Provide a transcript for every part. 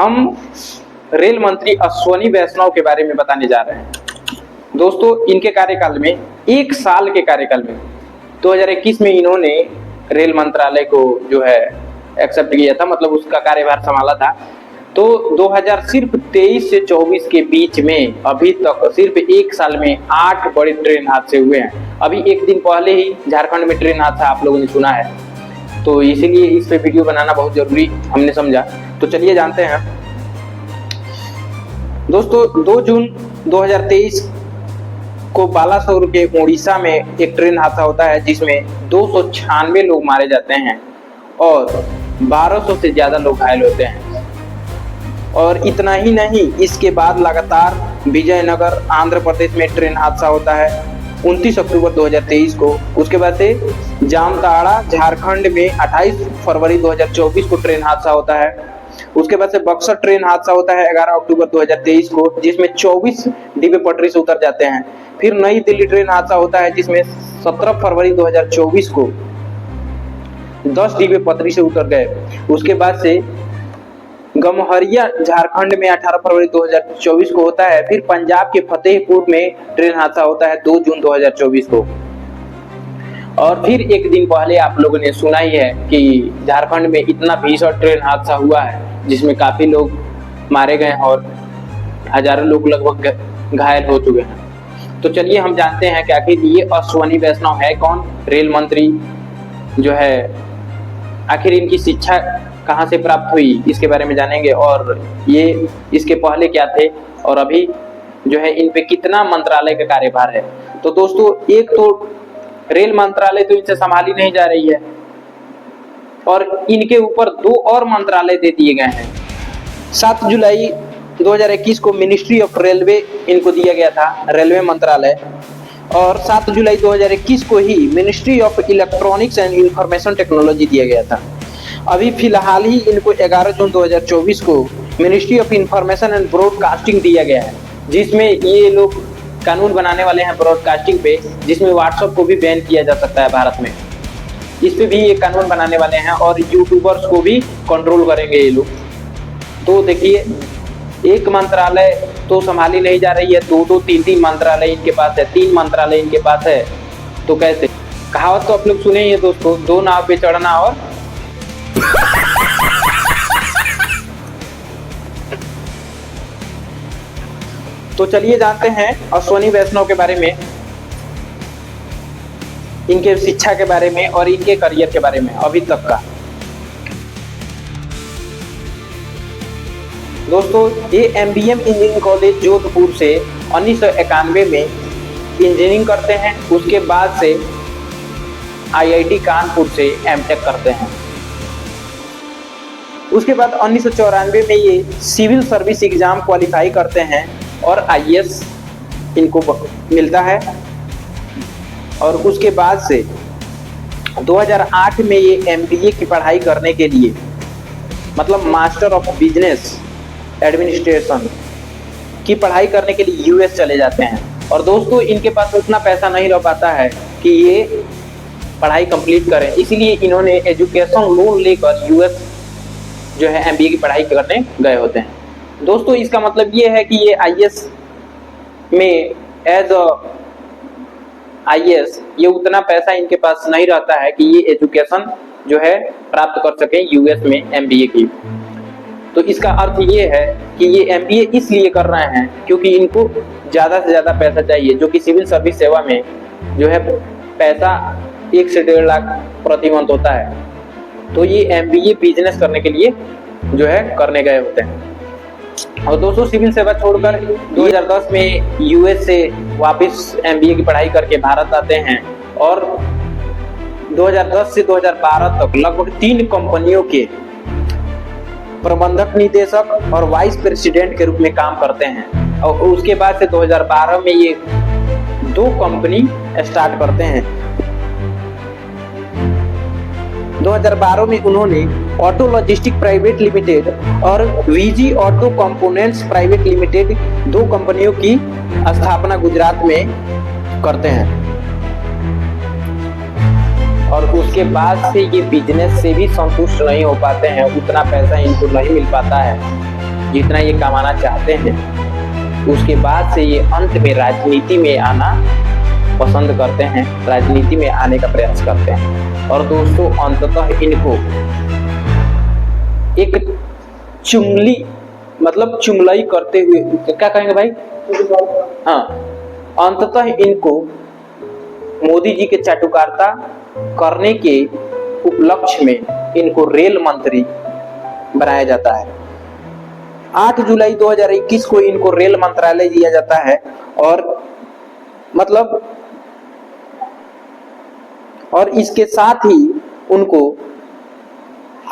हम रेल मंत्री अश्विनी वैष्णव के बारे में बताने जा रहे हैं। दोस्तों, इनके कार्यकाल में, एक साल के कार्यकाल में 2021 में इन्होंने रेल मंत्रालय को जो है एक्सेप्ट किया था, मतलब उसका कार्यभार संभाला था। तो 2023 से 24 के बीच में अभी तक सिर्फ एक साल में 8 बड़े ट्रेन हादसे हुए हैं। अभी एक दिन पहले ही झारखंड में ट्रेन हादसा आप लोगों ने सुना है, तो इसीलिए इस पे वीडियो बनाना बहुत जरूरी हमने समझा। तो चलिए जानते हैं। दोस्तों, 2 जून 2023 को बालासोर के उड़ीसा में एक ट्रेन हादसा होता है जिसमें 296 लोग मारे जाते हैं और 1200 से ज्यादा लोग घायल होते हैं। और इतना ही नहीं, इसके बाद लगातार विजयनगर आंध्र प्रदेश में ट्रेन हादसा होता है 29 अक्टूबर 2023 को। उसके बाद से जामताड़ा झारखंड में 28 फरवरी 2024 को ट्रेन हादसा होता है। उसके बाद से बक्सर ट्रेन हादसा होता है 11 अक्टूबर 2023 को, जिसमें 24 डिब्बे पटरी से उतर जाते हैं। फिर नई दिल्ली ट्रेन हादसा होता है जिसमें 17 फरवरी 2024 को 10 डिब्बे पटरी से उतर गए। उसके बाद से गमहरिया झारखंड में 18 फरवरी 2024 को होता है। फिर पंजाब के फतेहपुर में ट्रेन हादसा होता है 2 जून 2024 को। और फिर एक दिन पहले आप लोगों ने सुना ही है कि झारखंड में इतना भीषण ट्रेन हादसा हुआ है जिसमें काफी लोग मारे गए हैं और हजारों लोग लगभग घायल हो चुके हैं। तो चलिए हम जानते हैं कि आखिर ये अश्विनी वैष्णव है कौन, रेल मंत्री जो है, आखिर इनकी शिक्षा कहाँ से प्राप्त हुई, इसके बारे में जानेंगे। और ये इसके पहले क्या थे और अभी जो है इन पे कितना मंत्रालय का कार्यभार है। तो दोस्तों, एक तो रेल मंत्रालय तो इनसे संभाली नहीं जा रही है और इनके ऊपर 2 और मंत्रालय दे दिए गए हैं। 7 जुलाई 2021 को मिनिस्ट्री ऑफ रेलवे इनको दिया गया था, रेलवे मंत्रालय। और 7 जुलाई 2021 को ही ministry of electronics and information technology दिया गया था। अभी फिलहाल ही इनको 11 जून 2024 को ministry of information and broadcasting दिया गया है, जिसमें ये लोग कानून बनाने वाले हैं ब्रॉडकास्टिंग पे, जिसमें व्हाट्सएप को भी बैन किया जा सकता है भारत में। इस पे भी ये कानून बनाने वाले हैं और यूट्यूबर्स को भी कंट्रोल करेंगे ये लोग। तो देखिए, एक मंत्रालय तो संभाली नहीं जा रही है, 2-2, 3-3 मंत्रालय इनके पास है, 3 मंत्रालय इनके पास है। तो कैसे? कहावत तो आप लोग सुने ही है दोस्तों, 2 नाव पे चढ़ना और तो चलिए जानते हैं अश्विनी वैष्णव के बारे में, इनके शिक्षा के बारे में और इनके करियर के बारे में अभी तक का। दोस्तों, ये MBM इंजीनियरिंग कॉलेज जोधपुर से 1991 में इंजीनियरिंग करते हैं। उसके बाद से IIT कानपुर से MTech करते हैं। उसके बाद 1994 में ये सिविल सर्विस एग्जाम क्वालिफाई करते हैं और IAS इनको मिलता है। और उसके बाद से 2008 में ये MBA की पढ़ाई करने के लिए, मतलब मास्टर ऑफ बिजनेस एडमिनिस्ट्रेशन की पढ़ाई करने के लिए US चले जाते हैं। और दोस्तों, इनके पास उतना पैसा नहीं रह पाता है कि ये पढ़ाई कंप्लीट करें, इसलिए इन्होंने एजुकेशन लोन लेकर US जो है MBA की पढ़ाई करने गए होते हैं। दोस्तों, इसका मतलब ये है कि ये IAS में एज IAS ये उतना पैसा इनके पास नहीं रहता है कि ये एजुकेशन जो है प्राप्त कर सके US में MBA की। तो इसका अर्थ ये है कि ये MBA इसलिए कर रहे हैं क्योंकि इनको ज़्यादा से ज़्यादा पैसा चाहिए, जो कि सिविल सर्विस सेवा में जो है पैसा 1 से 1.5 लाख प्रति मंथ होता है। तो ये MBA बिजनेस करने के लिए जो है करने गए होते हैं। और दोस्तों, सिविल सेवा छोड़कर 2010 में US से वापस MBA की पढ़ाई करके भारत आते हैं और 2010 से 2012 तक लगभग 3 कंपनियों के प्रबंधक निदेशक और वाइस प्रेसिडेंट के रूप में काम करते हैं। और उसके बाद से 2012 में ये 2 कंपनी स्टार्ट करते हैं। 2012 में उन्होंने ऑटो लॉजिस्टिक प्राइवेट लिमिटेड और VG auto components private limited 2 कंपनियों की स्थापना गुजरात में करते हैं। और उसके बाद से ये बिजनेस से भी संतुष्ट नहीं हो पाते हैं, उतना पैसा इनको नहीं मिल पाता है जितना ये कमाना चाहते हैं, उसके बाद से ये अंत में राजनीति में आना पसंद करते हैं, राजनीति में आने का प्रयास करते हैं। और दोस्तों अंततः इनको एक चुंगली मतलब चुंगलाई करते हुए, क्या कहेंगे भाई, हाँ, अंततः इनको मोदी जी के चाटुकारिता करने के उपलक्ष्य में इनको रेल मंत्री बनाया जाता है। 8 जुलाई 2021 को इनको रेल मंत्रालय दिया जाता है और मतलब और इसके साथ ही उनको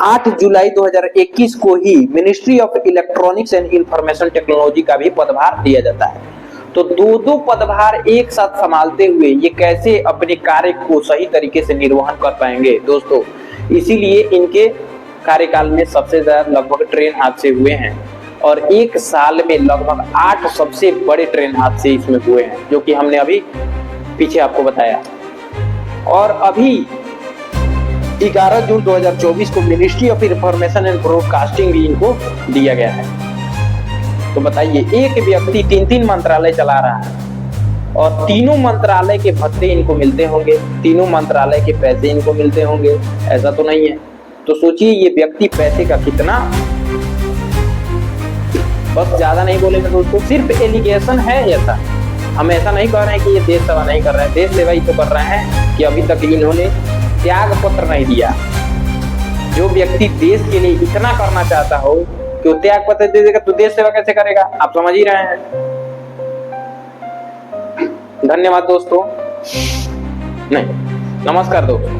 8 जुलाई 2021 को ही ministry of electronics and information technology का भी पदभार दिया जाता है। तो दो पदभार एक साथ संभालते हुए ये कैसे अपने कार्य को सही तरीके से निर्वहन कर पाएंगे दोस्तों। इसीलिए इनके कार्यकाल में सबसे ज्यादा लगभग ट्रेन हादसे हुए हैं और एक साल में लगभग 8 सबसे बड़े ट्रेन हादसे इसमें हुए हैं, जो कि हमने अभी पीछे आपको बताया। और अभी 11 जून 2024 को ministry of information and broadcasting भी इनको दिया गया है। तो बताइए, एक व्यक्ति 3 मंत्रालय चला रहा है और तीनों मंत्रालय के भत्ते इनको मिलते होंगे, तीनों मंत्रालय के पैसे इनको मिलते होंगे, ऐसा तो नहीं है। तो सोचिए ये व्यक्ति पैसे का कितना, बस ज्यादा नहीं बोलेंगे दोस्तों, सिर्फ एलिगेशन है ऐसा। हम ऐसा नहीं कह रहे हैं कि ये देश सेवा नहीं कर रहे हैं, देश सेवा ही तो कर रहे हैं कि अभी तक इन्होंने त्याग पत्र नहीं दिया। जो व्यक्ति देश के लिए इतना करना चाहता हो कि वो त्याग पत्र दे देगा तो देश सेवा कैसे करेगा, आप समझ ही रहे हैं। धन्यवाद दोस्तों, नहीं, नमस्कार दोस्तों।